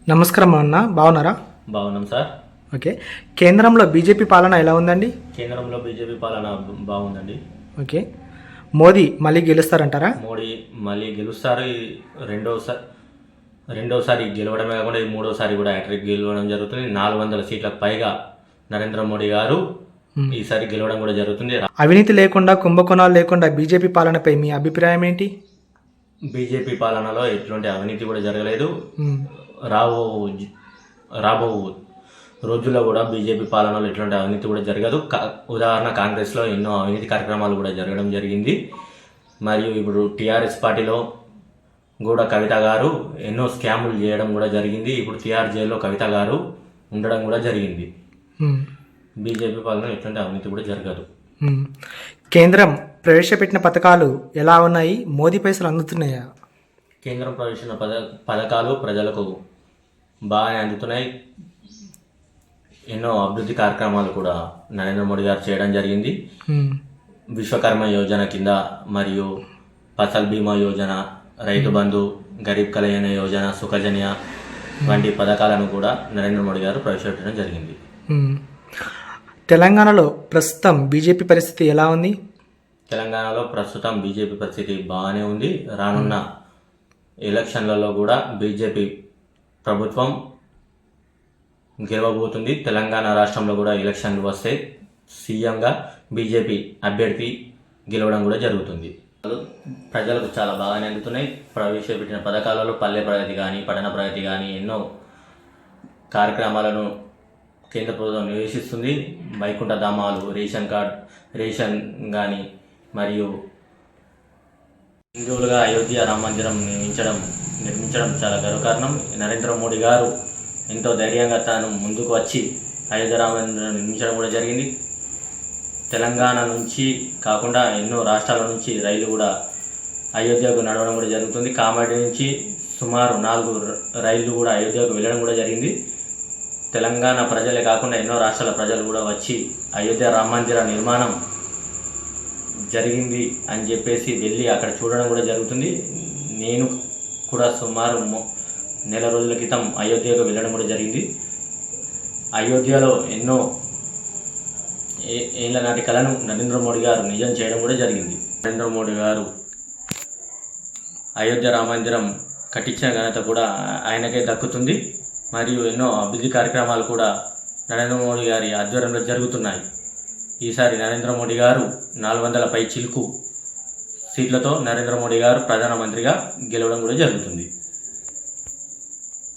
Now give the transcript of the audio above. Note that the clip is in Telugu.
నమస్కారం అన్న, బాగున్నారా? బాగున్నాం సార్. ఓకే. కేంద్రంలో బీజేపీ పాలన ఎలా ఉందండి? కేంద్రంలో బీజేపీ పాలన బాగుందండి. ఓకే. మోదీ మళ్ళీ గెలుస్తారంటారా? మోడీ మళ్ళీ గెలుస్తారు. రెండోసారి గెలవడమే కాకుండా ఈ మూడోసారి కూడా హ్యాట్రిక్ గెలవడం జరుగుతుంది. 400 సీట్లకు పైగా నరేంద్ర మోడీ గారు ఈసారి గెలవడం కూడా జరుగుతుంది. అవినీతి లేకుండా, కుంభకోణాలు లేకుండా బీజేపీ పాలనపై మీ అభిప్రాయం ఏంటి? బీజేపీ పాలనలో ఎటువంటి అవినీతి కూడా జరగలేదు. రాబో రోజుల్లో కూడా బీజేపీ పాలనలో ఎటువంటి అవినీతి కూడా జరగదు. ఉదాహరణ, కాంగ్రెస్లో ఎన్నో అవినీతి కార్యక్రమాలు కూడా జరగడం జరిగింది. మరియు ఇప్పుడు టీఆర్ఎస్ పార్టీలో కూడా కవిత గారు ఎన్నో స్కాములు చేయడం కూడా జరిగింది. ఇప్పుడు టీఆర్ జైల్లో కవిత గారు ఉండడం కూడా జరిగింది. బీజేపీ పాలన ఎటువంటి అవినీతి కూడా జరగదు. కేంద్రం ప్రవేశపెట్టిన పథకాలు ఎలా ఉన్నాయి? మోదీ పైసలు అందుతున్నాయా? కేంద్రం ప్రవేశించిన పథకాలు ప్రజలకు బాగా అందుతున్నాయి. ఎన్నో అభివృద్ధి కార్యక్రమాలు కూడా నరేంద్ర మోడీ గారు చేయడం జరిగింది. విశ్వకర్మ యోజన కింద మరియు ఫసల్ బీమా యోజన, రైతు బంధు, గరీబ్ కళ్యాణ యోజన, సుఖజన్య వంటి పథకాలను కూడా నరేంద్ర మోడీ గారు ప్రవేశపెట్టడం జరిగింది. తెలంగాణలో ప్రస్తుతం బీజేపీ పరిస్థితి ఎలా ఉంది? తెలంగాణలో ప్రస్తుతం బీజేపీ పరిస్థితి బాగానే ఉంది. రానున్న ఎలక్షన్లలో కూడా బీజేపీ ప్రభుత్వం గెలవబోతుంది. తెలంగాణ రాష్ట్రంలో కూడా ఎలక్షన్లు వస్తే సీఎంగా బీజేపీ అభ్యర్థి గెలవడం కూడా జరుగుతుంది. ప్రజలకు చాలా బాగానే అందుతున్నాయి. ప్రవేశపెట్టిన పథకాలలో పల్లె ప్రగతి కానీ, పట్టణ ప్రగతి కానీ ఎన్నో కార్యక్రమాలను కేంద్ర ప్రభుత్వం నిర్వహిస్తుంది. వైకుంఠ ధామాలు, రేషన్ కానీ, మరియు హిందువులుగా అయోధ్య రామ మందిరం నిర్మించడం చాలా గర్వకారణం. నరేంద్ర మోడీ గారు ఎంతో ధైర్యంగా తాను ముందుకు వచ్చి అయోధ్య రామ మందిరం నిర్మించడం కూడా జరిగింది. తెలంగాణ నుంచి కాకుండా ఎన్నో రాష్ట్రాల నుంచి రైలు కూడా అయోధ్యకు నడవడం కూడా జరుగుతుంది. కామారెడ్డి నుంచి సుమారు 4 రైళ్లు కూడా అయోధ్యకు వెళ్ళడం కూడా జరిగింది. తెలంగాణ ప్రజలే కాకుండా ఎన్నో రాష్ట్రాల ప్రజలు కూడా వచ్చి అయోధ్య రామ మందిర నిర్మాణం జరిగింది అని చెప్పేసి వెళ్ళి అక్కడ చూడడం కూడా జరుగుతుంది. నేను కూడా సుమారు నెల రోజుల క్రితం అయోధ్యకు వెళ్ళడం కూడా జరిగింది. అయోధ్యలో ఎన్నో ఏళ్ల నాటి కళను నరేంద్ర మోడీ గారు నిజం చేయడం కూడా జరిగింది. నరేంద్ర మోడీ గారు అయోధ్య రామ మందిరం కట్టించిన ఘనత కూడా ఆయనకే దక్కుతుంది. మరియు ఎన్నో అభివృద్ధి కార్యక్రమాలు కూడా నరేంద్ర మోడీ గారి ఆధ్వర్యంలో జరుగుతున్నాయి. ఈసారి నరేంద్ర మోడీ గారు 400 పై చిలుకు సీట్లతో నరేంద్ర మోడీ గారు ప్రధానమంత్రిగా గెలవడం కూడా జరుగుతుంది.